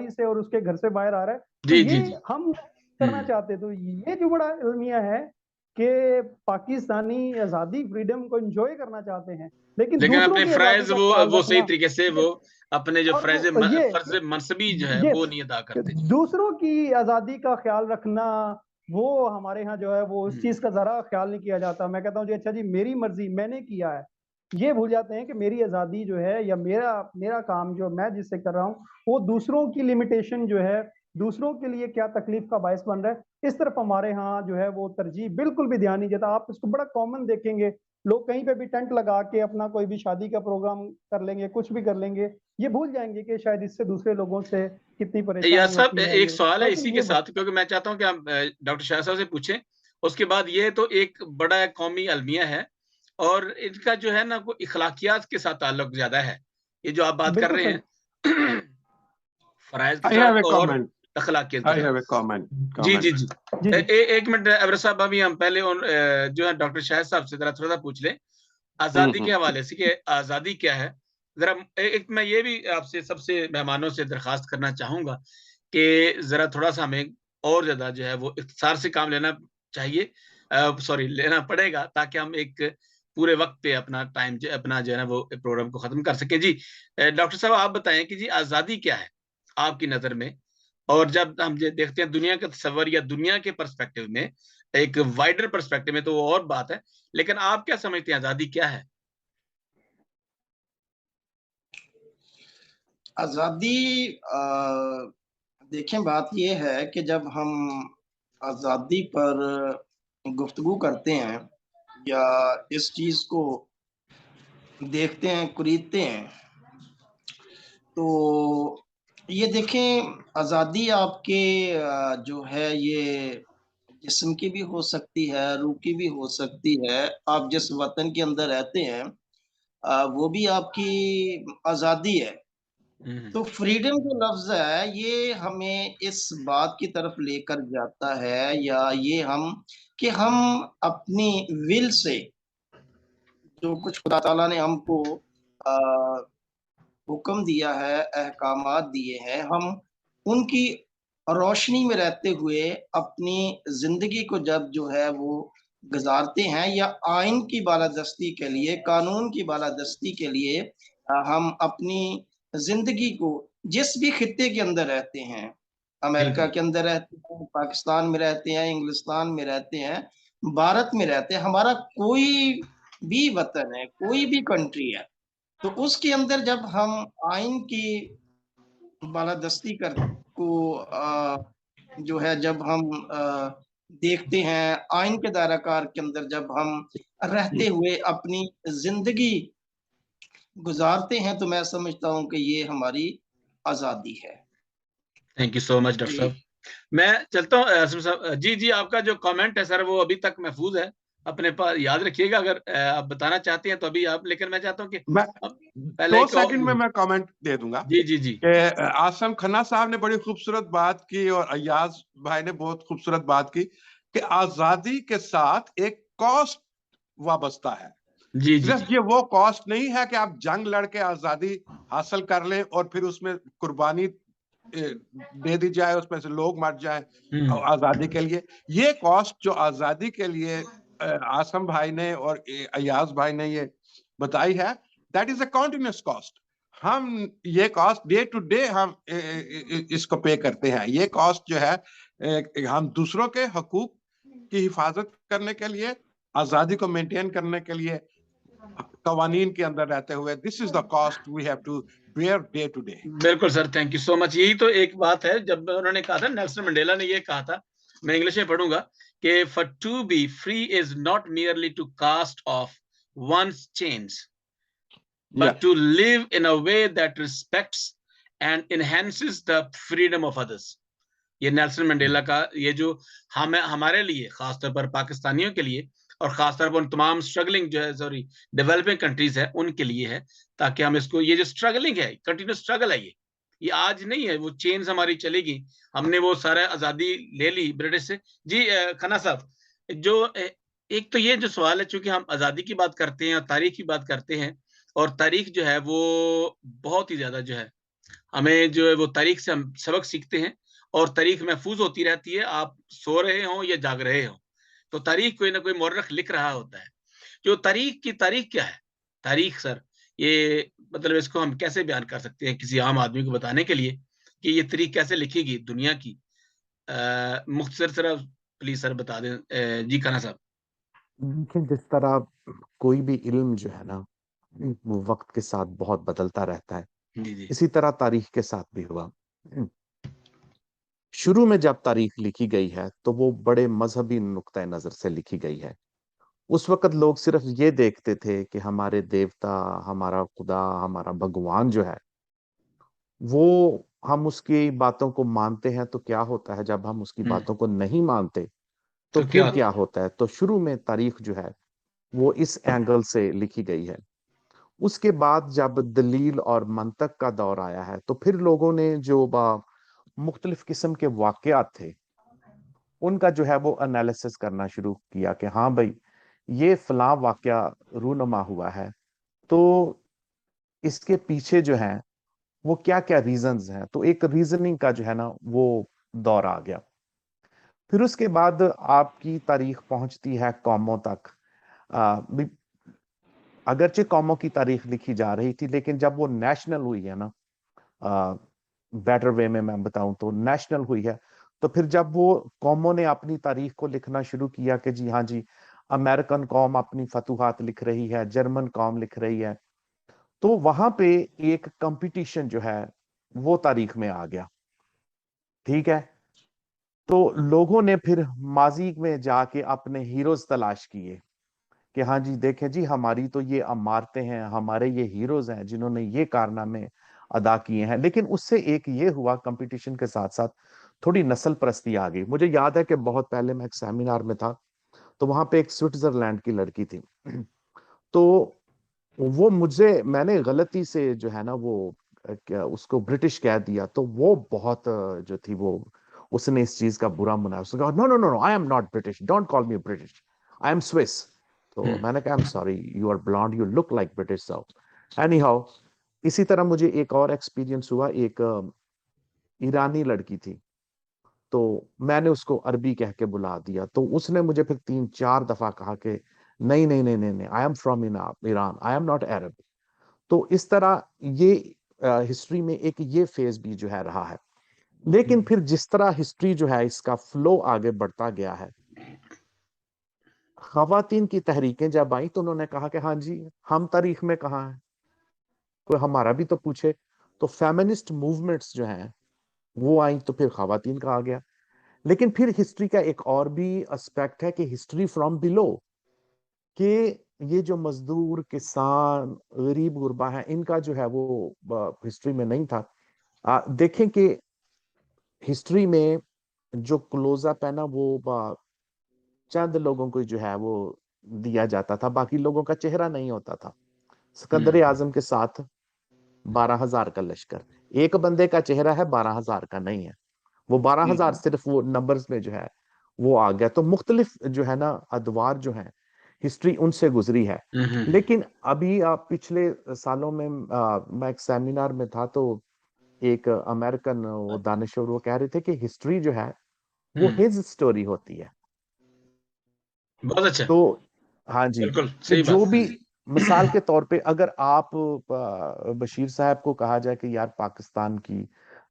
गाड़ी से और उसके घर से बाहर आ रहा है, तो जी ये जी हम करना चाहते। तो ये जो बड़ा अलमिया है कि पाकिस्तानी आजादी फ्रीडम को एंजॉय करना चाहते हैं, लेकिन लेकिन दूसरों अपने की आजादी फ्राइज का ख्याल वो सही रखना, तरीके से वो अपने जो और फ्राइज वो ये फर्ज मनसबी जो है ये वो नहीं अदा करते जी। दूसरों की आजादी का ख्याल रखना, वो हमारे यहाँ जो है वो उस चीज का जरा ख्याल नहीं किया जाता। मैं कहता हूँ जी अच्छा जी मेरी मर्जी मैंने किया है, ये भूल जाते हैं कि मेरी आजादी जो है या मेरा मेरा काम जो मैं जिससे कर रहा हूँ वो दूसरों की लिमिटेशन जो है, दूसरों के लिए क्या तकलीफ का बायस बन रहा है, इस तरफ हमारे यहाँ जो है वो तरजीह बिल्कुल भी ध्यान नहीं देता। आप इसको बड़ा कॉमन देखेंगे, लोग कहीं पे भी टेंट लगा के अपना कोई भी शादी का प्रोग्राम कर लेंगे, कुछ भी कर लेंगे, ये भूल जाएंगे कि शायद इससे दूसरे लोगों से कितनी या परेशानी सब होती है। एक ये सवाल है लेकिन इसी के ये साथ, क्योंकि मैं चाहता हूं कि आप डॉक्टर शाह साहब से पूछें, उसके बाद ये तो एक बड़ा कौमी अलमिया है और इनका जो है ना वो इखलाकियात के साथ ताल्लुक ज्यादा है। ये जो आप बात कर बिल्कुल रहे सही। हैं फराइज के I have a साथ और comment. अखलाकियत के I have a साथ। comment. जी जी Comment. जी जी जी एक मिनट अबर साहब, अभी हम पहले जो है डॉक्टर शाहिद साहब से जरा थोड़ा सा पूछ लें आजादी के हवाले से कि आजादी क्या है। जरा एक मैं ये भी आपसे सबसे मेहमानों से दरखास्त करना चाहूंगा कि जरा थोड़ा सा हमें और ज्यादा जो है वो इख्तिसार से काम लेना चाहिए, सॉरी लेना पड़ेगा, ताकि हम एक पूरे वक्त पे अपना टाइम अपना जो है ना वो प्रोग्राम को खत्म कर सके। जी डॉक्टर साहब आप बताएं कि जी आजादी क्या है आपकी नजर में, और जब हम ये देखते हैं दुनिया के तस्वर या दुनिया के पर्सपेक्टिव में, एक वाइडर पर्सपेक्टिव में तो वो और बात है, लेकिन आप क्या समझते हैं आजादी क्या है? आज़ादी देखें, बात यह है कि जब हम आज़ादी पर गुफ्तगू करते हैं या इस चीज़ को देखते हैं, कुरीदते हैं, तो ये देखें आज़ादी आपके जो है ये जिस्म की भी हो सकती है, रूह की भी हो सकती है। आप जिस वतन के अंदर रहते हैं वो भी आपकी आज़ादी है। तो फ्रीडम जो लफ्ज है ये हमें इस बात की तरफ लेकर जाता है, या ये हम कि हम अपनी विल से जो कुछ खुदा ताला ने हमको हुक्म दिया है, अहकामात दिए हैं, हम उनकी रोशनी में रहते हुए अपनी जिंदगी को जब जो है वो गुजारते हैं, या आइन की बालादस्ती के लिए, कानून की बालादस्ती के लिए हम अपनी जिंदगी को जिस भी खित्ते के अंदर रहते हैं, अमेरिका के अंदर रहते हैं, पाकिस्तान में रहते हैं, इंग्लिस्तान में रहते हैं, भारत में रहते हैं, हमारा कोई भी वतन है, कोई भी कंट्री है, तो उसके अंदर जब हम आइन की बालादस्ती कर को जो है जब हम देखते हैं, आइन के दायराकार के अंदर जब हम रहते हुए अपनी जिंदगी गुजारते हैं, तो मैं समझता हूं कि ये हमारी आजादी है। Thank you so much doctor साहब। मैं चलता हूँ आसिम साहब। जी जी आपका जो कमेंट है सर वो अभी तक महफूज है, अपने पास याद रखिएगा, अगर आप बताना चाहते हैं तो अभी आप, लेकिन मैं चाहता हूँ कि पहले 2 सेकंड में मैं कमेंट दे दूंगा। जी जी जी आसम खन्ना साहब ने बड़ी खूबसूरत बात की और अयाज भाई ने बहुत खूबसूरत बात की कि आजादी के साथ एक कॉस्ट वाबस्ता है। जी जी सिर्फ ये वो कॉस्ट नहीं है कि आप जंग लड़के आजादी हासिल कर लें और फिर उसमें कुर्बानी दे दी जाए, उसमें से लोग मर जाए आजादी के लिए। ये कॉस्ट जो आजादी के लिए आसम भाई ने और अयाज भाई ने ये बताई है, that is a continuous cost. हम ये कॉस्ट डे टू डे हम इसको पे करते हैं। ये कॉस्ट जो है हम दूसरों के हकूक की हिफाजत करने के लिए, आजादी को मेंटेन करने के लिए, कवानीन के अंदर रहते हुए, this is the cost we have to bear day to day. बिल्कुल sir, thank you so much. यही तो एक बात है, जब उन्होंने कहा था, नेल्सन मंडेला ने ये कहा था, मैं इंग्लिश में पढ़ूंगा कि for to be free is not merely to cast off one's chains but to live in a way that respects and enhances the freedom of others। ये नेल्सन मंडेला का, ये जो हमारे लिए, खासतौर पर पाकिस्तानियों के लिए और खासतौर पर उन तमाम स्ट्रगलिंग जो है, सॉरी डेवलपिंग कंट्रीज है उनके लिए है, ताकि हम इसको, ये जो स्ट्रगलिंग है, कंटिन्यूस स्ट्रगल है, ये आज नहीं है, वो चेन्स हमारी चलेगी, हमने वो सारा आजादी ले ली ब्रिटिश से। जी खन्ना साहब, जो एक तो ये जो सवाल है, चूंकि हम आजादी की बात करते हैं और तारीख की बात करते हैं, और तारीख जो है वो बहुत ही ज्यादा जो है हमें जो है वो तारीख से हम सबक सीखते हैं और तारीख महफूज होती रहती है, आप सो रहे हो या जाग रहे हो, तो तारीख कोई ना कोई मौरख लिख रहा होता है। जो तारीख क्या है? तारीख सर, ये मतलब इसको हम कैसे बयान कर सकते हैं किसी आम आदमी को बताने के लिए कि ये तारीख कैसे लिखेगी दुनिया की? मुख्तसर सर प्लीज सर बता दें। जी खाना साहब। देखिए, जिस तरह कोई भी इल्म जो है ना, वो वक्त के साथ बहुत बदलता रहता है, जी जी। इसी तरह तारीख के साथ भी हुआ। शुरू में जब तारीख लिखी गई है तो वो बड़े मजहबी नुक्ता नजर से लिखी गई है। उस वक्त लोग सिर्फ ये देखते थे कि हमारे देवता, हमारा खुदा, हमारा भगवान जो है, वो हम उसकी बातों को मानते हैं तो क्या होता है, जब हम उसकी बातों को नहीं मानते तो तो क्या फिर क्या होता है। तो शुरू में तारीख जो है वो इस एंगल से लिखी गई है। उसके बाद जब दलील और मंतक का दौर आया है तो फिर लोगों ने जो मुख्तलिफ किस्म के वाकयात थे उनका जो है वो एनालिसिस करना शुरू किया कि हाँ भाई, ये फलां वाकया रूनमा हुआ है, तो इसके पीछे जो है वो क्या क्या रीजंस हैं। तो एक रीजनिंग का जो है ना वो दौर आ गया। फिर उसके बाद आपकी तारीख पहुंचती है कौमों तक। भी अगरचे कौमों की तारीख लिखी जा रही थी, लेकिन जब वो नेशनल हुई है ना, बेटर वे में मैं बताऊं तो नेशनल हुई है, तो फिर जब वो कौमों ने अपनी तारीख को लिखना शुरू किया कि जी हाँ जी, अमेरिकन कौम अपनी फतूहात लिख रही है, जर्मन कौम लिख रही है, तो वहां पे एक कंपटीशन जो है वो तारीख में आ गया। ठीक है। तो लोगों ने फिर माजी में जाके अपने हीरोज तलाश किए कि हाँ जी, देखें जी, हमारी तो ये अमारतें हैं, हमारे ये हीरोज हैं जिन्होंने ये कारनामे अदा किए हैं। लेकिन उससे एक ये हुआ, कंपटीशन के साथ साथ थोड़ी नस्ल परस्ती आ गई। मुझे याद है कि बहुत पहले मैं एक सेमिनार में था, तो वहां पे एक स्विट्जरलैंड की लड़की थी। तो वो मुझे, मैंने गलती से जो है ना वो क्या उसको ब्रिटिश कह दिया, तो वो बहुत जो थी वो, उसने इस चीज का बुरा मनाया। उसने कहा no no no no, I am not British, don't call me British, I am Swiss. तो मैंने कहा I am sorry, you are blonde, you look like British. So anyhow, इसी तरह मुझे एक और एक्सपीरियंस हुआ। एक ईरानी लड़की थी, तो मैंने उसको अरबी कह के बुला दिया, तो उसने मुझे फिर 3-4 दफा कहा कि नहीं नहीं नहीं नहीं नहीं, I am from Iran, I am not Arab. तो इस तरह ये हिस्ट्री में एक ये फेज भी जो है रहा है। लेकिन फिर जिस तरह हिस्ट्री जो है इसका फ्लो आगे बढ़ता गया है, खवातीन की तहरीकें जब आई तो उन्होंने कहा कि हाँ जी, हम तारीख में कहाँ हैं, कोई हमारा भी तो पूछे। तो फेमिनिस्ट मूवमेंट्स जो हैं वो आई, तो फिर खवातीन का आ गया। लेकिन फिर हिस्ट्री का एक और भी एस्पेक्ट है कि हिस्ट्री फ्रॉम बिलो, कि ये जो मजदूर, किसान, गरीब गुरबा है, इनका जो है वो हिस्ट्री में नहीं था। देखें कि हिस्ट्री में जो क्लोजअप है ना वो चंद लोगों को जो है वो दिया जाता था, बाकी लोगों का चेहरा नहीं होता था। सिकंदर आजम के साथ 12,000 का लश्कर, एक बंदे का चेहरा है, 12,000 का नहीं है। वो 12,000 सिर्फ वो नंबर्स में जो है वो आ गया। तो मुख्तलिफ जो है ना अदवार जो है, हिस्ट्री उनसे गुजरी है। लेकिन अभी आप पिछले सालों में मैं एक सेमिनार में था, तो एक अमेरिकन वो दानिशवर वो कह रहे थे कि हिस्ट्री जो है वो हिज स्टोरी होती है। बहुत अच्छा। तो हाँ जी, बिल्कुल कि सही जो बात भी है। मिसाल के तौर पे अगर आप बशीर साहब को कहा जाए कि यार पाकिस्तान की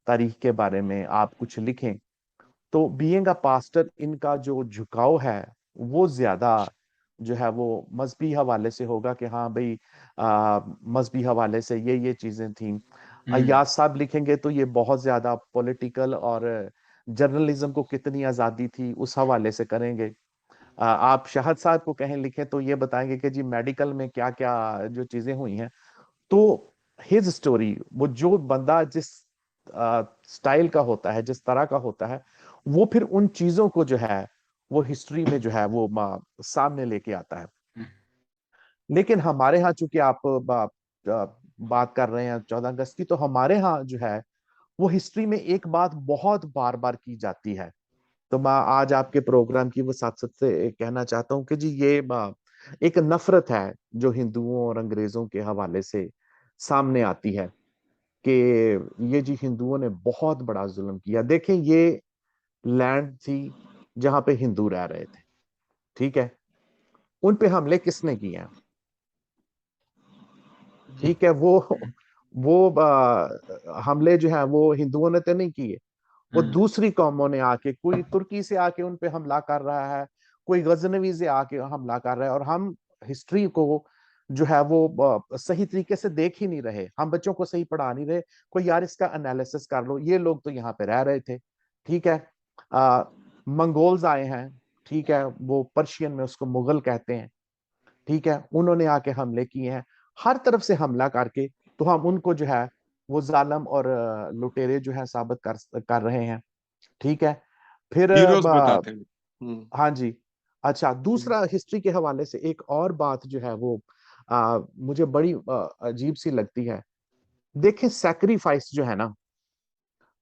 तारीख के बारे में आप कुछ लिखें, तो बीइंग अ पास्टर इनका जो झुकाव है वो ज्यादा जो है वो मजहबी हवाले से होगा कि हाँ भाई, मजहबी हवाले से ये चीजें थी। अय्याज साहब लिखेंगे तो ये बहुत ज्यादा पॉलिटिकल और जर्नलिज्म को कितनी आजादी थी उस हवाले से करेंगे। आप शाहद साहब को कहें लिखें तो ये बताएंगे कि जी मेडिकल में क्या क्या जो चीजें हुई हैं। तो हिज स्टोरी, वो जो बंदा जिस स्टाइल का होता है, जिस तरह का होता है, वो फिर उन चीजों को जो है वो हिस्ट्री में जो है वो सामने लेके आता है। लेकिन हमारे यहाँ चूंकि आप बात कर रहे हैं 14 अगस्त की, तो हमारे यहाँ जो है वो हिस्ट्री में एक बात बहुत बार बार की जाती है। तो मैं आज आपके प्रोग्राम की वो साथ साथ से कहना चाहता हूँ कि जी ये एक नफरत है जो हिंदुओं और अंग्रेजों के हवाले से सामने आती है। कि ये जी हिंदुओं ने बहुत बड़ा जुल्म किया। देखें, ये लैंड थी जहां पे हिंदू रह रहे थे, ठीक है, उन पे हमले किसने किए हैं? ठीक है, वो हमले जो है वो हिंदुओं ने तो नहीं किए, वो दूसरी कौमों ने आके, कोई तुर्की से आके उन पे हमला कर रहा है, कोई गजनवी से आके हमला कर रहा है, और हम हिस्ट्री को जो है वो सही तरीके से देख ही नहीं रहे, हम बच्चों को सही पढ़ा नहीं रहे। कोई यार इसका एनालिसिस कर लो, ये लोग तो यहाँ पे रह रहे थे, ठीक है, मंगोल्स आए हैं, ठीक है, वो पर्शियन में उसको मुगल कहते हैं, ठीक है, उन्होंने आके हमले किए हैं, हर तरफ से हमला करके, तो हम उनको जो है वो जालम और लुटेरे जो है साबित कर रहे हैं, ठीक है। फिर हीरोज बताते हैं। हाँ जी। अच्छा, दूसरा हिस्ट्री के हवाले से एक और बात जो है वो मुझे बड़ी अजीब सी लगती है। देखें, सैक्रिफाइस जो है ना,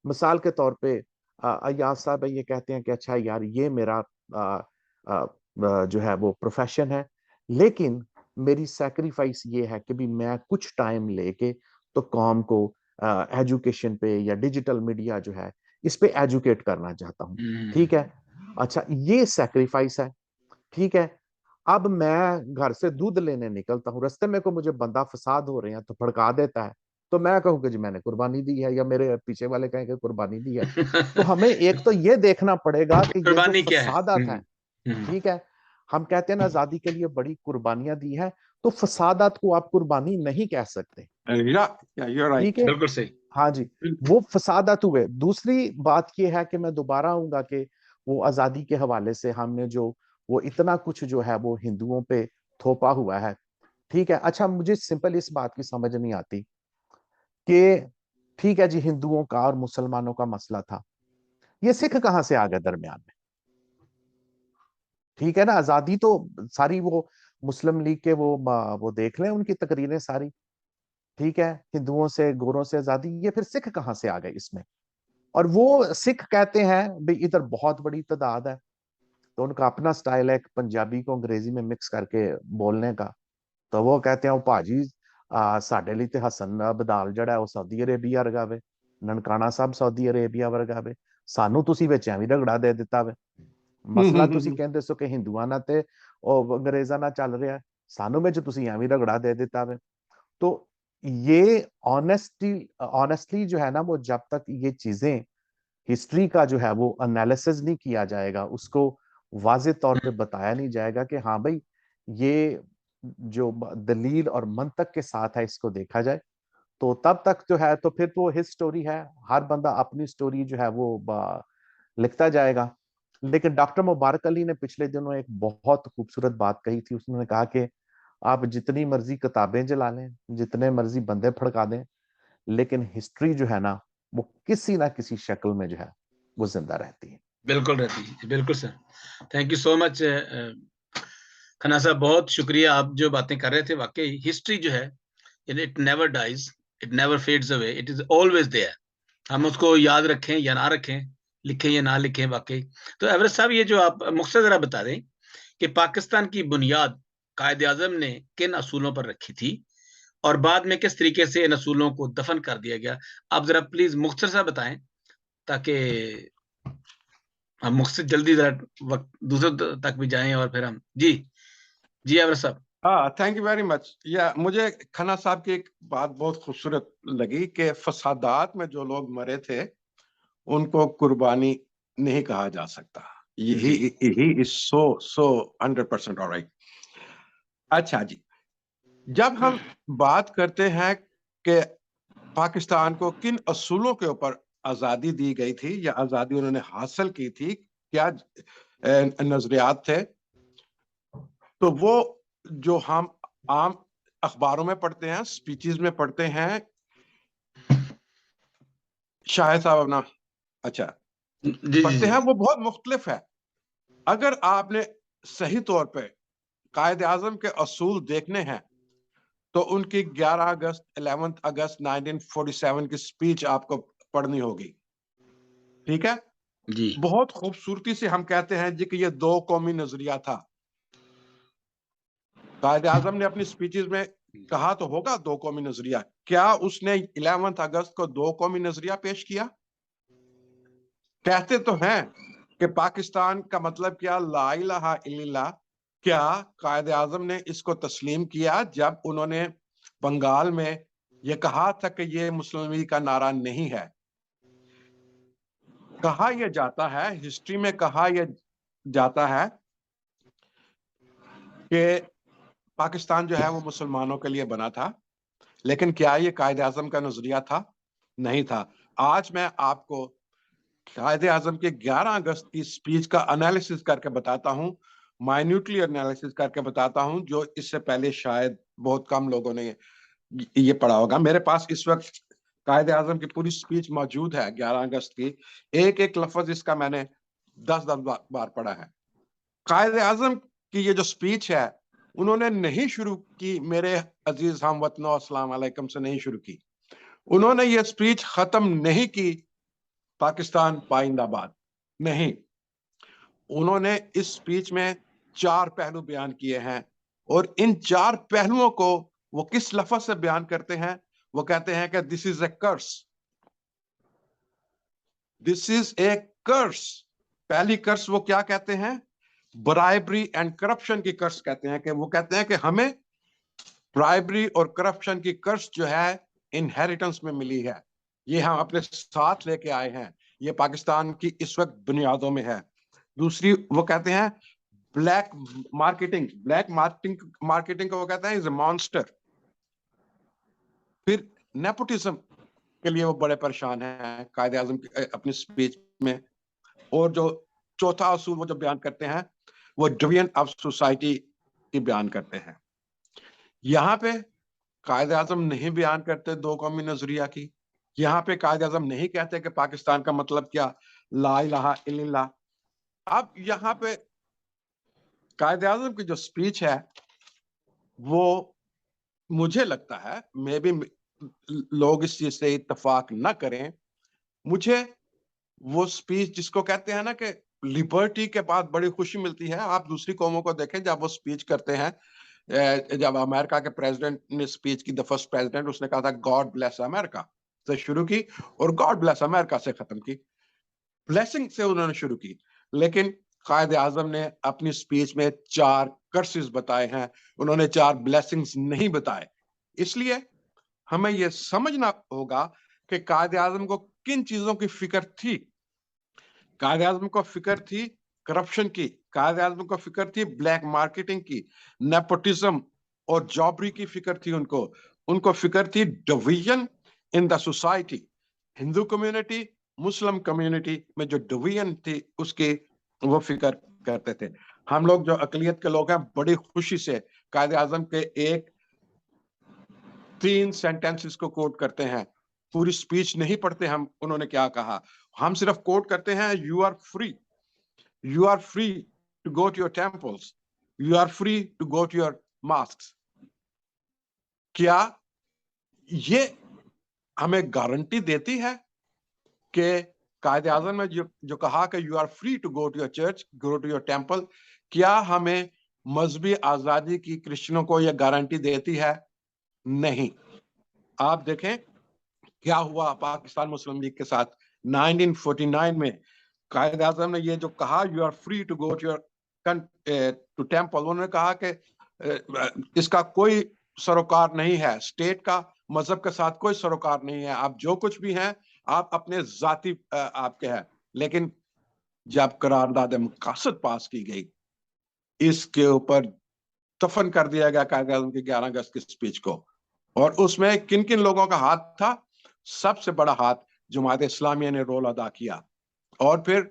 मिसाल के तौर पे अय्याज साहब ये कहते हैं कि अच्छा यार ये मेरा जो है वो प्रोफेशन है, लेकिन मेरी सैक्रिफाइस ये है कि भी मैं कुछ टाइम लेके तो कौम को एजुकेशन पे या डिजिटल मीडिया जो है इस पे एजुकेट करना चाहता हूँ, ठीक है। अच्छा, ये सैक्रिफाइस है, ठीक है। अब मैं घर से दूध लेने निकलता हूँ, रास्ते में को मुझे बंदा फसाद हो रहे हैं तो भड़का देता है, तो मैं कहूँ कि जी मैंने कुर्बानी दी है, या मेरे पीछे वाले कहें कि कुर्बानी दी है। तो हमें एक तो ये देखना पड़ेगा कि ये जो कुर्बानी क्या है? फसादात हैं, ठीक है, हम कहते हैं ना आजादी के लिए बड़ी कुर्बानियां दी है, तो फसादात को आप कुर्बानी नहीं कह सकते, ठीक है। बिल्कुल सही। हाँ जी, वो फसादात हुए। दूसरी बात ये है कि मैं दोबारा आऊंगा कि वो आजादी के हवाले से हमने जो वो इतना कुछ जो है वो हिंदुओं पे थोपा हुआ है, ठीक है। अच्छा, मुझे सिंपल इस बात की समझ नहीं आती कि ठीक है जी, हिंदुओं का और मुसलमानों का मसला था, ये सिख कहां से आ गए दरमियान में? ठीक है ना, आजादी तो सारी वो मुस्लिम लीग के वो देख लें उनकी तकरीरें सारी, ठीक है, हिंदुओं से गोरों से आजादी, ये फिर सिख कहां से आ गए इसमें? और वो सिख कहते हैं भाई इधर बहुत बड़ी तादाद है, तो उनका अपना स्टाइल है पंजाबी को अंग्रेजी में मिक्स करके बोलने का। तो वो कहते हैं भाजी साडे लिए हसन बदाल जड़ा वो सऊदी अरेबिया वर्गा वे, ननकाना साहब सऊदी अरेबिया वर्गा वे, सानू तुसी विच एवें रगड़ा दे दिता वे। मसला तुसी कहंदे सो कि हिंदुआं नाल ते ओ अंग्रेजां नाल चल रहा है, सानू विच तुसी एवें रगड़ा दे दिता वे। तो ये ऑनेस्टली जो है ना, वो जब तक ये चीजें हिस्ट्री का जो है वो एनालिसिस नहीं किया जाएगा, उसको वाज़ेह तौर पे बताया नहीं जाएगा कि हाँ भाई ये जो दलील और मंतक के साथ है इसको देखा जाए, तो तब तक जो है तो फिर तो हिज स्टोरी है, हर बंदा अपनी स्टोरी जो है वो लिखता जाएगा। लेकिन डॉक्टर मुबारक अली ने पिछले दिनों एक बहुत खूबसूरत बात कही थी, उसने कहा कि आप जितनी मर्जी किताबें जला लें, जितने मर्जी बंदे फड़का दें, लेकिन हिस्ट्री जो है ना वो किसी ना किसी शक्ल में जो है वो जिंदा रहती है। बिल्कुल रहती है, बिल्कुल sir. Thank you so much Khanna साहब, बहुत शुक्रिया। आप जो बातें कर रहे थे, वाकई हिस्ट्री जो है it never dies, it never fades away, it is always there. हम उसको याद रखें या ना रखें, लिखें या ना लिखें, वाकई। तो एवरेस्ट साहब, ये जो आप मुख्तसर जरा बता दें कि पाकिस्तान की बुनियाद कायद आजम ने किन असूलों पर रखी थी और बाद में किस तरीके से इन असूलों को दफन कर दिया गया। आप जरा प्लीज मुख्तसर साहब बताएं, ताकि हम मुख्तसर जल्दी जरा वक्त दूसरे तक भी जाएं और फिर हम जी एवरेस्ट साहब। Thank you very much. या मुझे खन्ना साहब की एक बात बहुत खूबसूरत लगी कि फसादात में जो लोग मरे थे उनको कुर्बानी नहीं कहा जा सकता। He is so 100% alright. अच्छा जी, जब हम बात करते हैं कि पाकिस्तान को किन असूलों के ऊपर आजादी दी गई थी या आजादी उन्होंने हासिल की थी, क्या नजरियात थे, तो वो जो हम आम अखबारों में पढ़ते हैं, स्पीचेस में पढ़ते हैं, शाहिद साहब अपना अच्छा पढ़ते हैं, वो बहुत मुख्तलिफ है। अगर आपने सही तौर पे कायद आजम के असूल देखने हैं तो उनकी 11 अगस्त 1947 की स्पीच आपको पढ़नी होगी, ठीक है जी। बहुत खूबसूरती से हम कहते हैं जी कि ये दो कौमी नजरिया था। कायद आजम ने अपनी स्पीचेस में कहा तो होगा 2 कौमी नजरिया, क्या उसने 11 अगस्त को 2 कौमी नजरिया पेश किया? कहते तो हैं कि पाकिस्तान का मतलब क्या, ला इलाहा इल्लल्लाह। क्या कायद आजम ने इसको तस्लीम किया जब उन्होंने बंगाल में यह कहा था कि यह मुस्लिम लीग का नारा नहीं है? कहा यह जाता है, हिस्ट्री में कहा यह जाता है कि पाकिस्तान जो है वो मुसलमानों के लिए बना था, लेकिन क्या ये कायद आजम का नजरिया था? नहीं था। आज मैं आपको कायद आजम के 11 अगस्त की स्पीच का एनालिसिस करके बताता हूं, माइन्यूटली एनालिसिस करके बताता हूं, जो इससे पहले शायद बहुत कम लोगों ने ये पढ़ा होगा। मेरे पास इस वक्त कायद आजम की पूरी स्पीच मौजूद है 11 अगस्त की, एक एक लफ्ज इसका मैंने 10-10 बार पढ़ा है। कायद आजम की ये जो स्पीच है, उन्होंने नहीं शुरू की मेरे अजीज हमवतनों अस्सलाम वालेकुम से नहीं शुरू की। उन्होंने ये स्पीच खत्म नहीं की पाकिस्तान पाइंदाबाद, नहीं। उन्होंने इस स्पीच में 4 पहलू बयान किए हैं, और इन 4 पहलुओं को वो किस लफ्ज से बयान करते हैं? वो कहते हैं कि this is a curse, this is a curse. पहली कर्स वो क्या कहते हैं? ब्राइबरी एंड करप्शन की कर्स कहते हैं। कि वो कहते हैं कि हमें ब्राइबरी और करप्शन की कर्स जो है इनहेरिटेंस में मिली है, ये हम अपने साथ लेके आए हैं, ये पाकिस्तान की इस वक्त बुनियादों में है। दूसरी वो कहते हैं ब्लैक मार्केटिंग, मार्केटिंग को वो कहते हैं इज अ मॉन्स्टर। फिर नेपोटिज्म के लिए वो बड़े परेशान हैं कायद आजम अपनी स्पीच में। और जो चौथा असूल वो जो बयान करते हैं, वो डिवीजन ऑफ सोसाइटी की बयान करते हैं। यहाँ पे कायद आजम नहीं बयान करते 2 कौमी नजरिया की। यहाँ पे कायद आजम नहीं कहते कि पाकिस्तान का मतलब क्या, ला इलाहा इल्लल्लाह। अब यहाँ पे कायद आजम की जो स्पीच है, वो मुझे लगता है, मे भी लोग इस चीज से इत्तेफाक न करें, मुझे वो स्पीच जिसको कहते हैं ना कि लिबर्टी के बाद बड़ी खुशी मिलती है। आप दूसरी कौमों को देखें, जब वो स्पीच करते हैं, जब अमेरिका के प्रेसिडेंट ने स्पीच की, द फर्स्ट प्रेसिडेंट, उसने कहा था गॉड ब्लेस अमेरिका से शुरू की और गॉड ब्लेस अमेरिका से खत्म की, ब्लेसिंग से उन्होंने शुरू की। लेकिन कायद आजम ने अपनी स्पीच में 4 कर्सेस बताए हैं, उन्होंने 4 ब्लेसिंग्स नहीं बताए। इसलिए हमें यह समझना होगा कि कायद आजम को किन चीजों की फिक्र थी। कायद आजम को फिक्र थी करप्शन की, कायद आजम को फिक्र थी ब्लैक मार्केटिंग की, नेपोटिज्म और जॉबरी की फिक्र थी उनको फिक्र थी division in the society. Hindu community, Muslim community में जो डिवीजन थी उसकी वो फिक्र करते थे। हम लोग जो अकलियत के लोग हैं, बड़ी खुशी से कायद आजम के 3 सेंटेंसेस को कोट करते हैं, पूरी स्पीच नहीं पढ़ते हम उन्होंने क्या कहा, हम सिर्फ कोट करते हैं, you are free to go to your temples, you are free to go to your mosques. क्या ये हमें गारंटी देती है कि कायद आजम ने जो कहा कि you are free to go to your church, go to your temple, क्या हमें मजहबी आजादी की क्रिश्चियनों को यह गारंटी देती है? नहीं। आप देखें क्या हुआ पाकिस्तान मुस्लिम लीग के साथ 1949 में। कायद आजम ने ये जो कहा, you are free to go to your to temple, उन्होंने कहा कि इसका कोई सरोकार नहीं है, स्टेट का मजहब के साथ कोई सरोकार नहीं है, आप जो कुछ भी हैं आप अपने जाती आपके हैं। लेकिन जब करारदाद मकासद पास की गई, इसके ऊपर दफन कर दिया गया कायद आजम की 11 अगस्त की स्पीच को। और उसमें किन किन लोगों का हाथ था? सबसे बड़ा हाथ जमात इस्लामिया ने रोल अदा किया। और फिर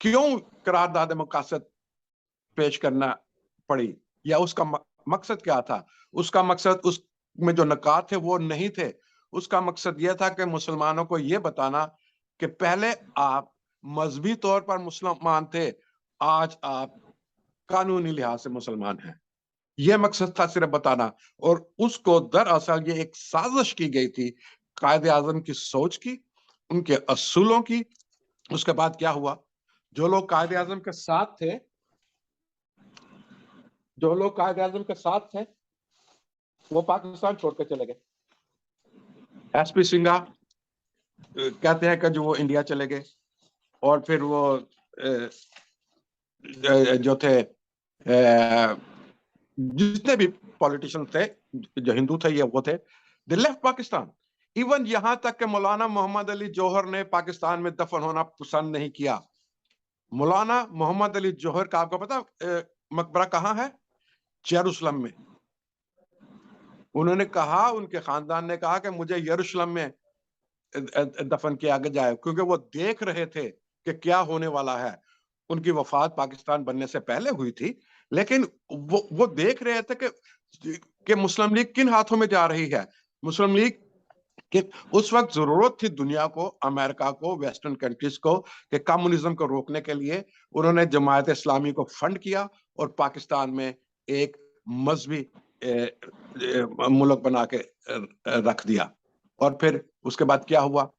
क्यों करारदाद मकासद पेश करना पड़ी, या उसका मकसद क्या था? उसका मकसद, उसमें जो नकात थे वो नहीं थे। उसका मकसद यह था कि मुसलमानों को यह बताना कि पहले आप मजहबी तौर पर मुसलमान थे, आज आप कानूनी लिहाज से मुसलमान हैं। यह मकसद था सिर्फ बताना। और उसको दरअसल ये एक साजिश की गई थी कायद आजम की सोच की, उनके असूलों की। उसके बाद क्या हुआ, जो लोग कायद आजम के साथ थे, वो पाकिस्तान छोड़ के चले गए। एसपी सिंघा कहते हैं कि जो वो इंडिया चले गए, और फिर वो जो थे जितने भी पॉलिटिशियन थे जो हिंदू थे ये वो थे, दे लेफ्ट पाकिस्तान। इवन यहां तक कि मौलाना मोहम्मद अली जौहर ने पाकिस्तान में दफन होना पसंद नहीं किया। मौलाना मोहम्मद अली जौहर का आपको पता मकबरा कहाँ है? यरूशलेम में। उन्होंने कहा, उनके खानदान ने कहा कि मुझे यरूशलेम में दफन किया जाए, क्योंकि वो देख रहे थे कि क्या होने वाला है। उनकी वफात पाकिस्तान बनने से पहले हुई थी, लेकिन वो देख रहे थे कि मुस्लिम लीग किन हाथों में जा रही है। मुस्लिम लीग कि उस वक्त जरूरत थी दुनिया को, अमेरिका को, वेस्टर्न कंट्रीज को, कि कम्युनिज्म को रोकने के लिए उन्होंने जमायत इस्लामी को फंड किया और पाकिस्तान में एक मजहबी मुल्क बना के रख दिया। और फिर उसके बाद क्या हुआ,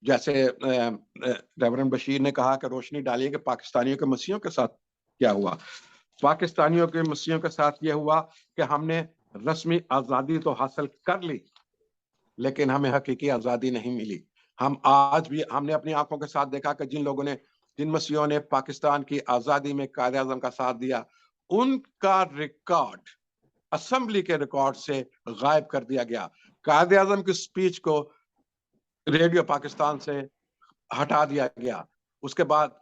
जैसे रेवरेंड बशीर ने कहा कि रोशनी डालिए कि पाकिस्तानियों के मसीहों के साथ क्या हुआ। पाकिस्तानियों के मसीहों के साथ यह हुआ कि हमने रस्मी आजादी तो हासिल कर ली, लेकिन हमें हकीकी आजादी नहीं मिली। हम आज भी हमने अपनी आंखों के साथ देखा कि जिन मसीहों ने पाकिस्तान की आजादी में कायदे आजम का साथ दिया, उनका रिकॉर्ड असेंबली के रिकॉर्ड से गायब कर दिया गया। कायदे आजम की स्पीच को रेडियो पाकिस्तान से हटा दिया गया। उसके बाद